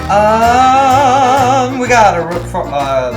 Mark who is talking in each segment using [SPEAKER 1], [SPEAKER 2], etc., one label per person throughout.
[SPEAKER 1] We gotta look for, I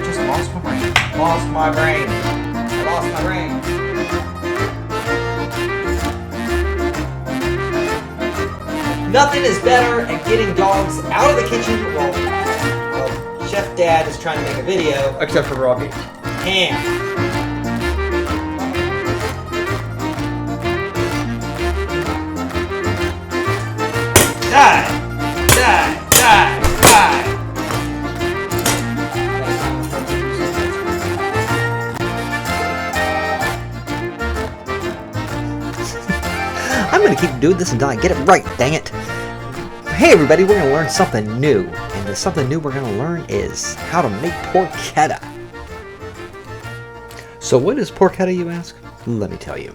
[SPEAKER 1] just lost my brain. I lost my brain. Nothing is better at getting dogs out of the kitchen while Chef Dad is trying to make a video.
[SPEAKER 2] Except for Robbie.
[SPEAKER 1] Ham. Die!
[SPEAKER 3] I'm going to keep doing this until I get it right, dang it. Hey everybody, we're going to learn something new. And the something new we're going to learn is how to make porchetta. So what is porchetta, you ask? Let me tell you.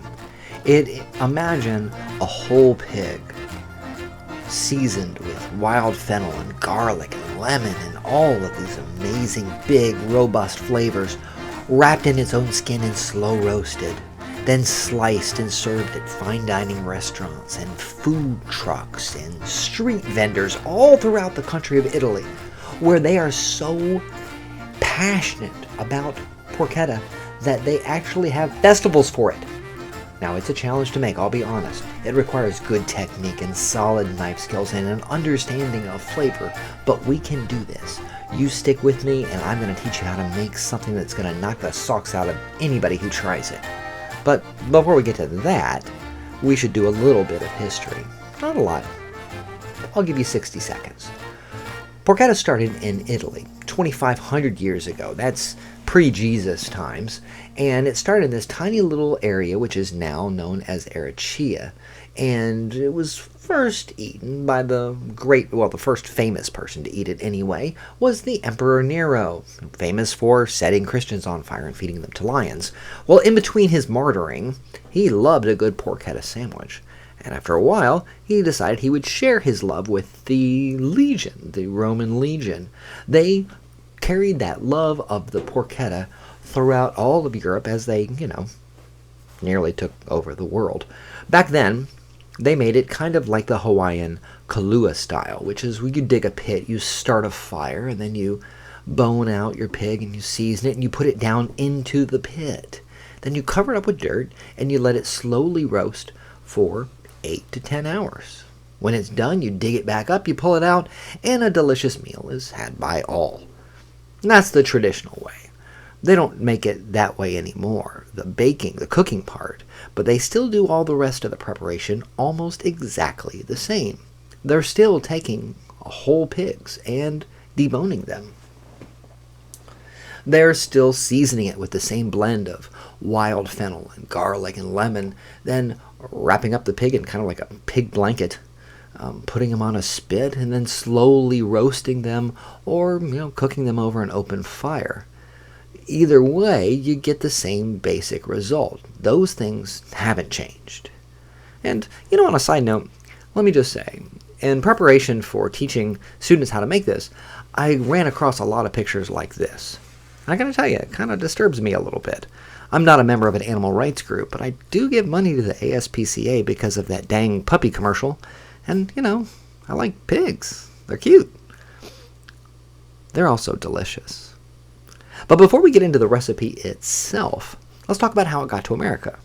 [SPEAKER 3] Imagine a whole pig seasoned with wild fennel and garlic and lemon and all of these amazing big robust flavors wrapped in its own skin and slow roasted, then sliced and served at fine dining restaurants and food trucks and street vendors all throughout the country of Italy, where they are so passionate about porchetta that they actually have festivals for it. Now, it's a challenge to make, I'll be honest. It requires good technique and solid knife skills and an understanding of flavor, but we can do this. You stick with me, and I'm going to teach you how to make something that's going to knock the socks out of anybody who tries it. But before we get to that, we should do a little bit of history. Not a lot. I'll give you 60 seconds. Porchetta started in Italy 2,500 years ago. That's pre-Jesus times, and it started in this tiny little area which is now known as Ariccia, and it was first eaten by the first famous person to eat it anyway was the Emperor Nero, famous for setting Christians on fire and feeding them to lions. Well, in between his martyring, he loved a good porchetta sandwich, and after a while, he decided he would share his love with the legion, the Roman legion. They carried that love of the porchetta throughout all of Europe as they, nearly took over the world. Back then, they made it kind of like the Hawaiian Kahlua style, which is where you dig a pit, you start a fire, and then you bone out your pig and you season it and you put it down into the pit. Then you cover it up with dirt and you let it slowly roast for 8 to 10 hours. When it's done, you dig it back up, you pull it out, and a delicious meal is had by all. And that's the traditional way. They don't make it that way anymore, the cooking part, but they still do all the rest of the preparation almost exactly the same. They're still taking whole pigs and deboning them. They're still seasoning it with the same blend of wild fennel and garlic and lemon, then wrapping up the pig in kind of like a pig blanket, putting them on a spit, and then slowly roasting them or cooking them over an open fire. Either way, you get the same basic result. Those things haven't changed. And, on a side note, let me just say, in preparation for teaching students how to make this, I ran across a lot of pictures like this. I gotta tell you, it kind of disturbs me a little bit. I'm not a member of an animal rights group, but I do give money to the ASPCA because of that dang puppy commercial. And, I like pigs. They're cute. They're also delicious. But before we get into the recipe itself, let's talk about how it got to America.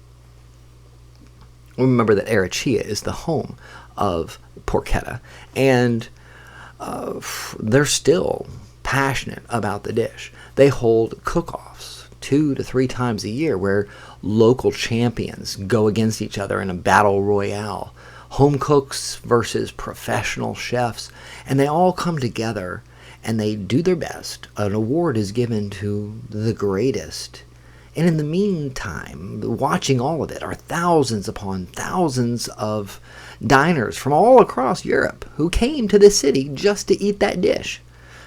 [SPEAKER 3] Remember that Ariccia is the home of porchetta, and they're still passionate about the dish. They hold cook-offs 2 to 3 times a year where local champions go against each other in a battle royale. Home cooks versus professional chefs, and they all come together and they do their best. An award is given to the greatest. And in the meantime, watching all of it are thousands upon thousands of diners from all across Europe who came to this city just to eat that dish.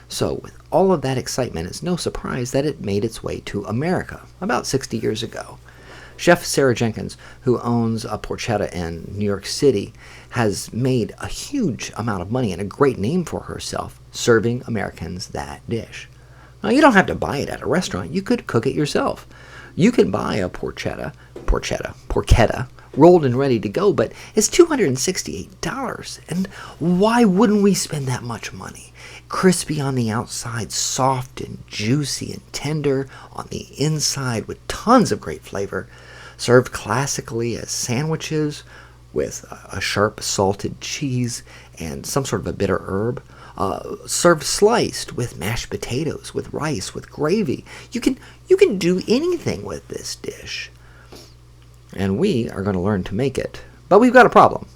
[SPEAKER 3] So with all of that excitement, it's no surprise that it made its way to America about 60 years ago. Chef Sarah Jenkins, who owns a Porchetta in New York City, has made a huge amount of money and a great name for herself serving Americans that dish. Now, you don't have to buy it at a restaurant. You could cook it yourself. You can buy a porchetta, rolled and ready to go, but it's $268. And why wouldn't we spend that much money? Crispy on the outside, soft and juicy and tender on the inside with tons of great flavor. Served classically as sandwiches with a sharp salted cheese and some sort of a bitter herb. Served sliced with mashed potatoes, with rice, with gravy. You can do anything with this dish. And we are going to learn to make it. But we've got a problem.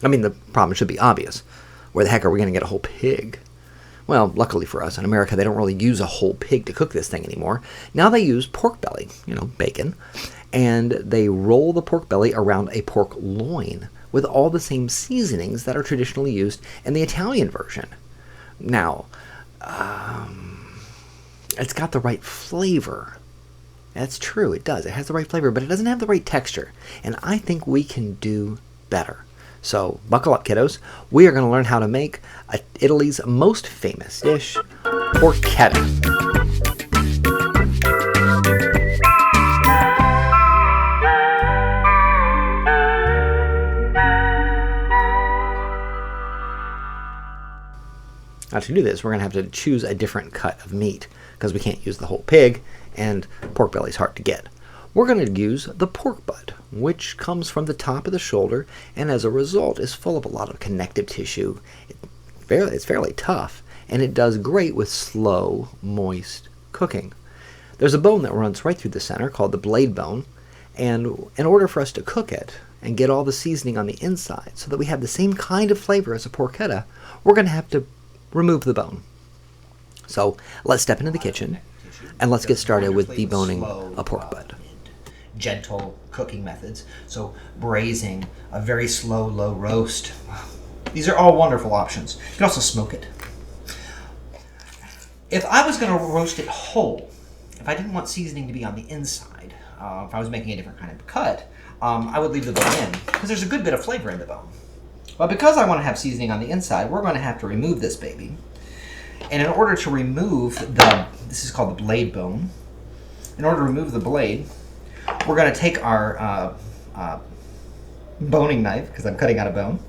[SPEAKER 3] I mean, the problem should be obvious. Where the heck are we going to get a whole pig? Well, luckily for us, in America, they don't really use a whole pig to cook this thing anymore. Now they use pork belly, bacon, and they roll the pork belly around a pork loin with all the same seasonings that are traditionally used in the Italian version. Now, it's got the right flavor. That's true, it does. It has the right flavor, but it doesn't have the right texture. And I think we can do better. So, buckle up, kiddos. We are going to learn how to make Italy's most famous dish, porchetta. Now, to do this, we're going to have to choose a different cut of meat because we can't use the whole pig, and pork belly's hard to get. We're going to use the pork butt, which comes from the top of the shoulder and as a result is full of a lot of connective tissue. It's fairly tough, and it does great with slow, moist cooking. There's a bone that runs right through the center called the blade bone, and in order for us to cook it and get all the seasoning on the inside so that we have the same kind of flavor as a porchetta, we're going to have to remove the bone. So let's step into the kitchen and let's get started with deboning a pork butt.
[SPEAKER 1] Gentle cooking methods. So braising, a very slow, low roast. These are all wonderful options. You can also smoke it. If I was going to roast it whole, if I didn't want seasoning to be on the inside, if I was making a different kind of cut, I would leave the bone in because there's a good bit of flavor in the bone. But because I want to have seasoning on the inside, we're going to have to remove this baby. And in order to remove this is called the blade bone. In order to remove the blade, we're going to take our boning knife, because I'm cutting out a bone,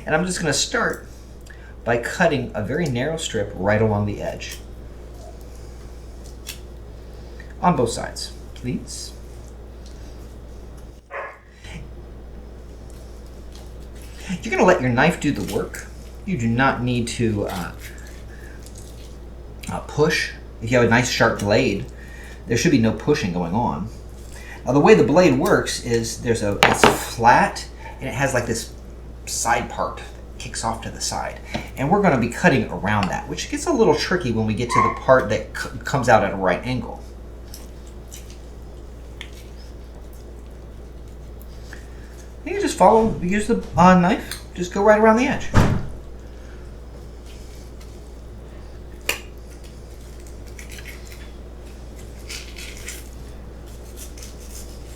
[SPEAKER 1] and I'm just going to start by cutting a very narrow strip right along the edge. On both sides, please. You're going to let your knife do the work. You do not need to push. If you have a nice sharp blade, there should be no pushing going on. Now, the way the blade works is it's flat and it has like this side part that kicks off to the side. And we're going to be cutting around that, which gets a little tricky when we get to the part that comes out at a right angle. You just use the knife, just go right around the edge.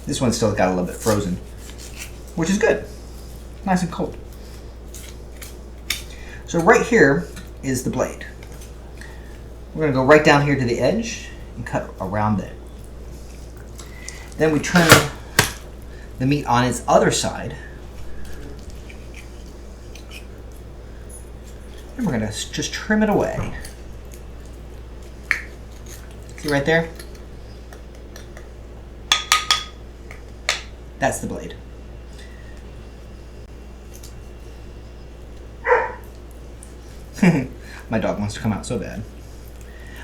[SPEAKER 1] This one's still got a little bit frozen, which is good. Nice and cold. So right here is the blade. We're going to go right down here to the edge and cut around it. Then we turn the meat on its other side. And we're going to just trim it away. See right there? That's the blade. My dog wants to come out so bad.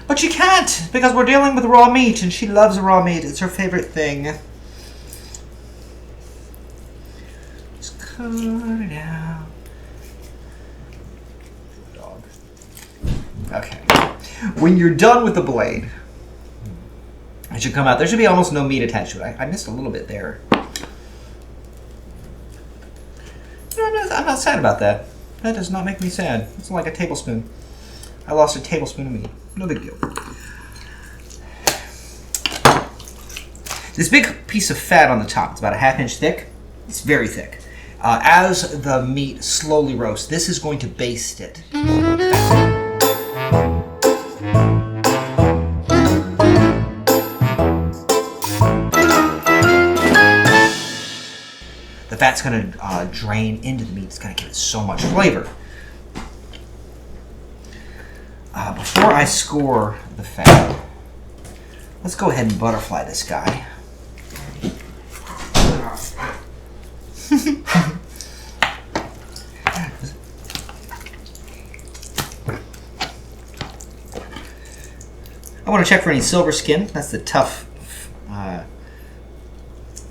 [SPEAKER 1] But she can't, because we're dealing with raw meat, and she loves raw meat. It's her favorite thing. Just cut it out. Dog. Okay. When you're done with the blade, it should come out. There should be almost no meat attached to it. I missed a little bit there. I'm not sad about that. That does not make me sad. It's like a tablespoon. I lost a tablespoon of meat. No big deal. This big piece of fat on the top, it's about a ½ inch thick. It's very thick. As the meat slowly roasts, this is going to baste it. fat's going to drain into the meat. It's going to give it so much flavor. Before I score the fat, let's go ahead and butterfly this guy. I want to check for any silver skin. That's the tough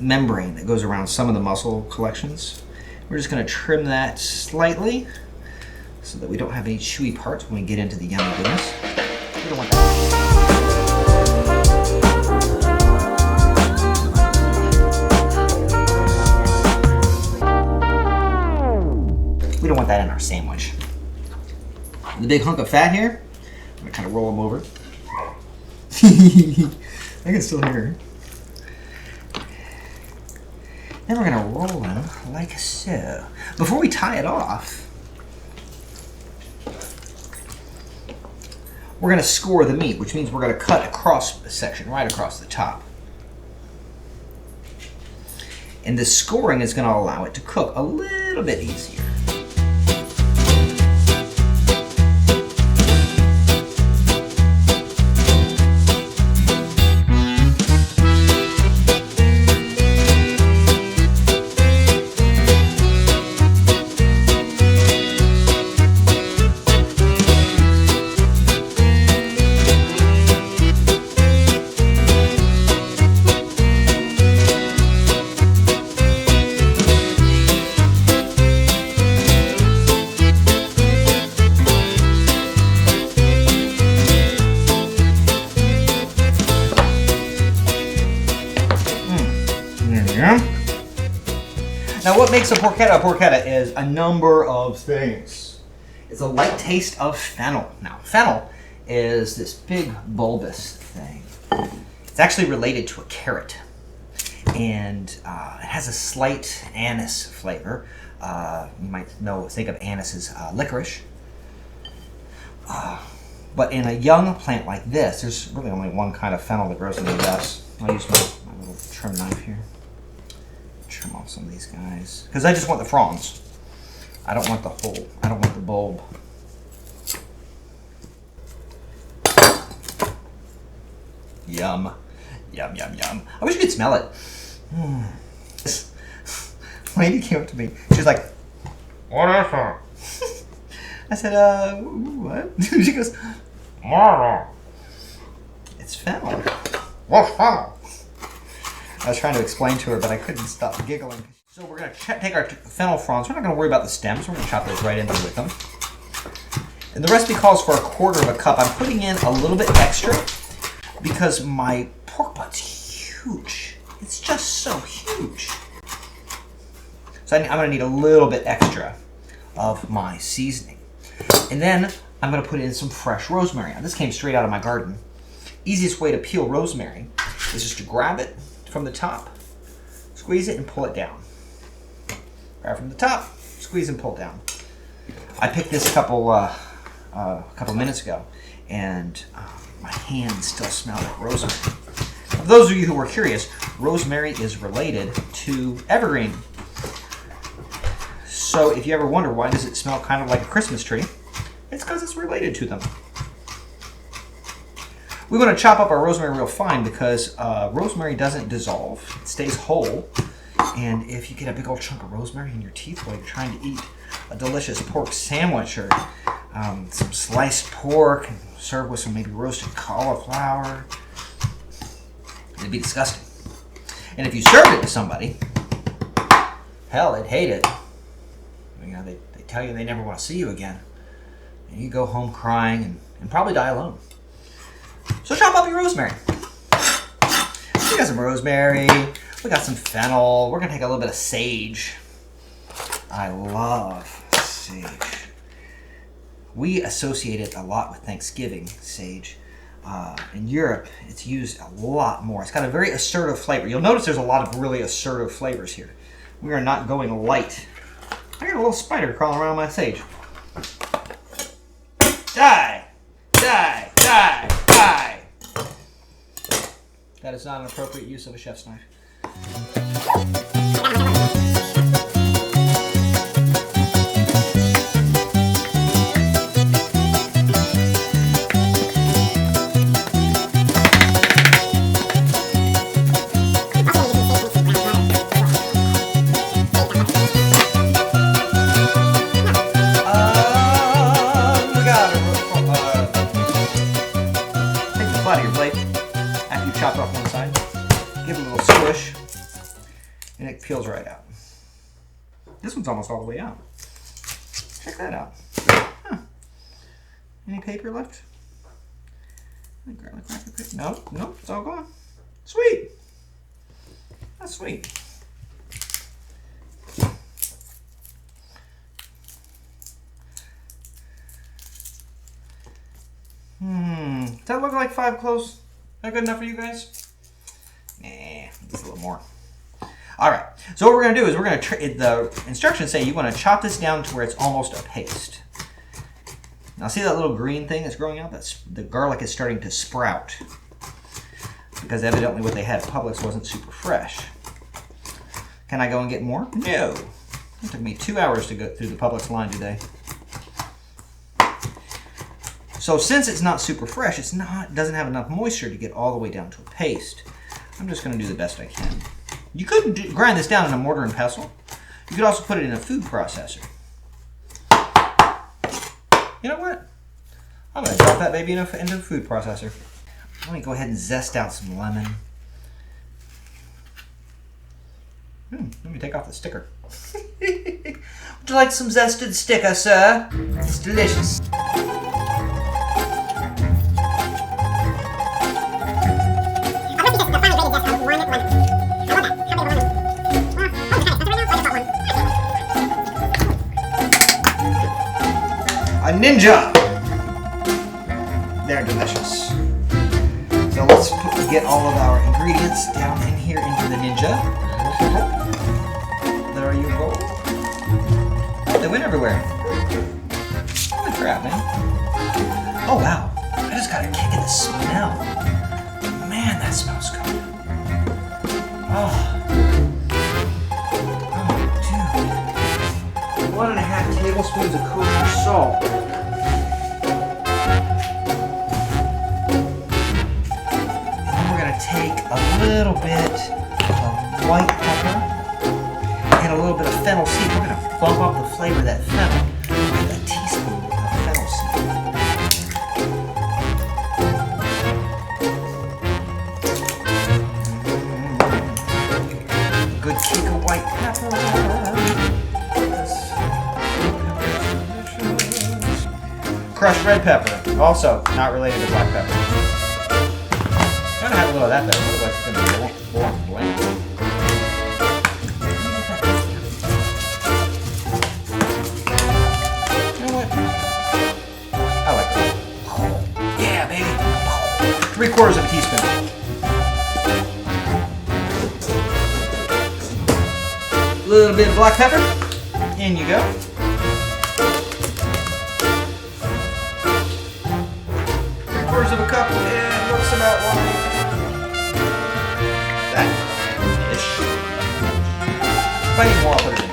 [SPEAKER 1] membrane that goes around some of the muscle collections. We're just going to trim that slightly so that we don't have any chewy parts when we get into the yummy goodness. We don't want that. We don't want that in our sandwich. The big hunk of fat here, I'm going to kind of roll them over. I can still hear her. Then we're going to roll them like so. Before we tie it off, we're going to score the meat, which means we're going to cut across a section, right across the top. And this scoring is going to allow it to cook a little bit easier. Now what makes a porchetta is a number of things. It's a light taste of fennel. Now fennel is this big bulbous thing. It's actually related to a carrot. And it has a slight anise flavor. You might think of anise as licorice. But in a young plant like this, there's really only one kind of fennel that grows in the U.S. I'll use my little trim knife here. Trim off some of these guys. Because I just want the fronds. I don't want the whole. I don't want the bulb. Yum. Yum, yum, yum. I wish you could smell it. This lady came up to me. She was like, "What is that?" I said, what? She goes, "It's fennel." What's fennel? I was trying to explain to her, but I couldn't stop giggling. So we're going to take our fennel fronds. We're not going to worry about the stems. We're going to chop those right in there with them. And the recipe calls for 1/4 cup. I'm putting in a little bit extra because my pork butt's huge. It's just so huge. So I'm going to need a little bit extra of my seasoning. And then I'm going to put in some fresh rosemary. Now, this came straight out of my garden. Easiest way to peel rosemary is just to grab it from the top, squeeze it and pull it down. Grab from the top, squeeze and pull it down. I picked this a couple minutes ago, and my hands still smell like rosemary. For those of you who were curious, rosemary is related to evergreen. So if you ever wonder why does it smell kind of like a Christmas tree, it's because it's related to them. We want to chop up our rosemary real fine because rosemary doesn't dissolve. It stays whole. And if you get a big old chunk of rosemary in your teeth while you're trying to eat a delicious pork sandwich or some sliced pork and served with some maybe roasted cauliflower, it'd be disgusting. And if you served it to somebody, hell, they'd hate it. You know, they tell you they never want to see you again. And you go home crying and probably die alone. So chop up your rosemary. We got some rosemary. We got some fennel. We're going to take a little bit of sage. I love sage. We associate it a lot with Thanksgiving, sage. In Europe, it's used a lot more. It's got a very assertive flavor. You'll notice there's a lot of really assertive flavors here. We are not going light. I got a little spider crawling around my sage. Die! Die! Die! Die! That is not an appropriate use of a chef's knife. give it a little squish, and it peels right out. This one's almost all the way out. Check that out. Huh. Any paper left? Garlic wrapper. No, it's all gone. Sweet. That's sweet. Does that look like 5 cloves? Is that good enough for you guys? Nah, just a little more. All right. So what we're going to do is we're going to, the instructions say you want to chop this down to where it's almost a paste. Now see that little green thing that's growing out? That's the garlic is starting to sprout. Because evidently what they had at Publix wasn't super fresh. Can I go and get more? No. It took me 2 hours to go through the Publix line today. So since it's not super fresh, doesn't have enough moisture to get all the way down to a paste. I'm just going to do the best I can. You could grind this down in a mortar and pestle. You could also put it in a food processor. You know what? I'm going to drop that baby into a food processor. Let me go ahead and zest out some lemon. Let me take off the sticker. Would you like some zested sticker, sir? It's delicious. A ninja! They're delicious. So let's get all of our ingredients down in here into the ninja. There you go. Oh, they went everywhere. Holy crap, man. Oh, wow. I just got a kick of the smell. Man, that smells good. Oh. Oh, dude. 1.5 tablespoons of kosher salt. Take a little bit of white pepper and a little bit of fennel seed. We're going to bump up the flavor of that fennel with a teaspoon of fennel seed. Good kick of white pepper. Crushed red pepper, also not related to black pepper. I'm gonna have a little of that though, otherwise it's gonna be boring and bland. You know what? I like that. Yeah, baby. 3/4 of a teaspoon. A little bit of black pepper. In you go. Three-quarters of a cup. Yeah, it looks about right. That-ish. If I need more, I'll put it in.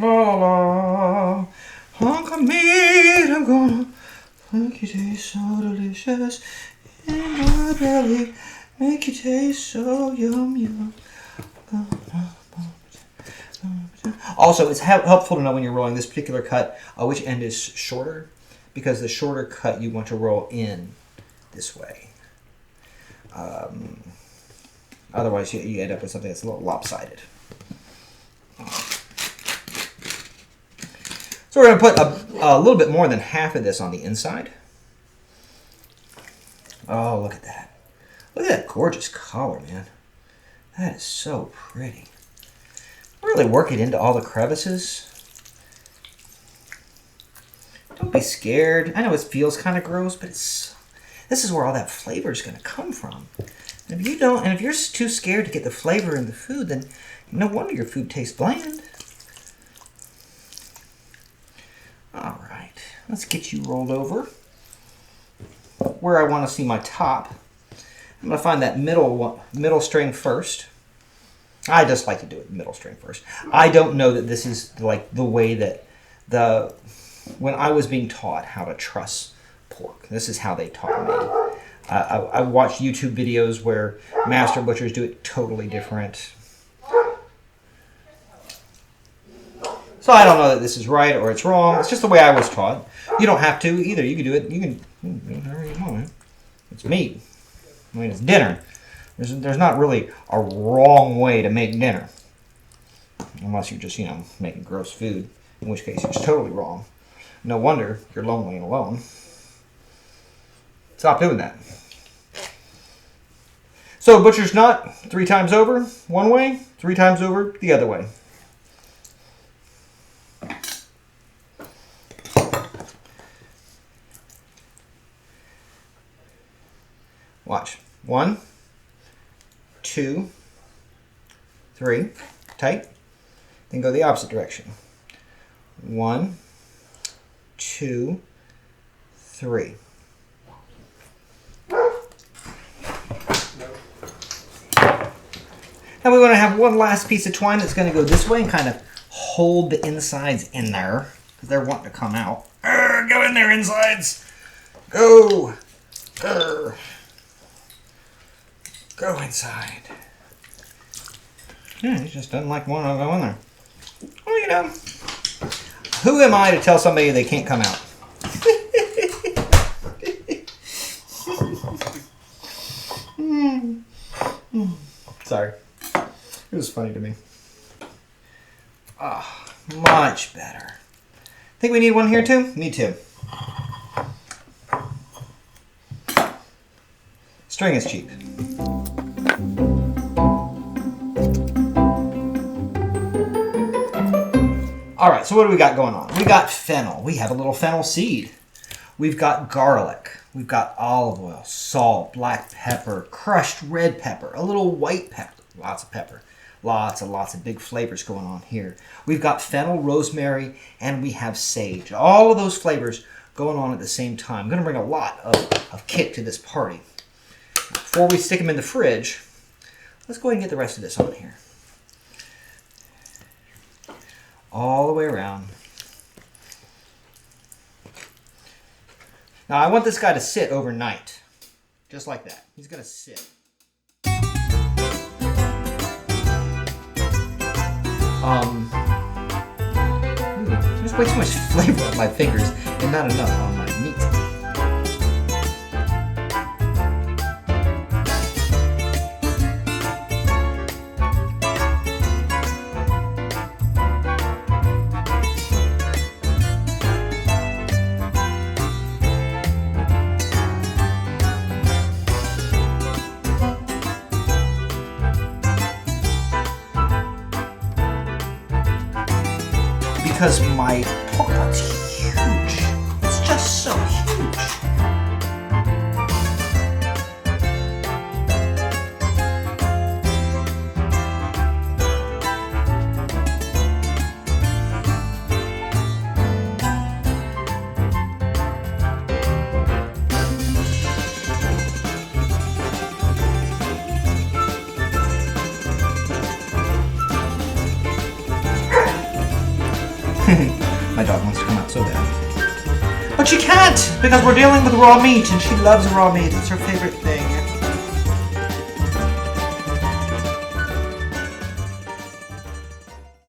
[SPEAKER 1] La la, hunk of meat, I'm gonna make you taste so delicious in my belly, make you taste so yum yum. Also, it's helpful to know when you're rolling this particular cut which end is shorter, because the shorter cut you want to roll in this way. Otherwise, you end up with something that's a little lopsided. So we're going to put a little bit more than half of this on the inside. Oh, look at that. Look at that gorgeous color, man. That is so pretty. Really work it into all the crevices. Don't be scared. I know it feels kind of gross, but this is where all that flavor is going to come from. And if you're too scared to get the flavor in the food, then no wonder your food tastes bland. All right, let's get you rolled over. Where I want to see my top, I'm going to find that middle string first. I just like to do it middle string first. I don't know that this is like the way that when I was being taught how to truss pork. This is how they taught me. I watched YouTube videos where master butchers do it totally different. So I don't know that this is right or it's wrong. It's just the way I was taught. You don't have to either. You can do it. You can do whatever you want. It's meat. I mean, it's dinner. There's not really a wrong way to make dinner. Unless you're just, making gross food. In which case, it's totally wrong. No wonder you're lonely and alone. Stop doing that. So, butcher's nut, 3 times over, one way, 3 times over, the other way. Watch. 1, 2, 3, tight. Then go the opposite direction. 1, 2, 3. Now we want to have one last piece of twine that's going to go this way and kind of hold the insides in there because they're wanting to come out. Go in there, insides. Go. Go inside. Yeah, he just doesn't like one to go in there. Well, who am I to tell somebody they can't come out? Sorry. It was funny to me. Ah, much better. Think we need one here too? Me too. String is cheap. All right, so what do we got going on? We got fennel. We have a little fennel seed. We've got garlic. We've got olive oil, salt, black pepper, crushed red pepper, a little white pepper. Lots of pepper. Lots and lots of big flavors going on here. We've got fennel, rosemary, and we have sage. All of those flavors going on at the same time. I'm going to bring a lot of kick to this party. Before we stick them in the fridge, let's go ahead and get the rest of this on here. All the way around. Now I want this guy to sit overnight. Just like that. He's going to sit. There's way too much flavor on my fingers and not enough on my meat. Because my pork but's huge. It's just so huge. My dog wants to come out so bad. But she can't, because we're dealing with raw meat, and she loves raw meat. It's her favorite thing.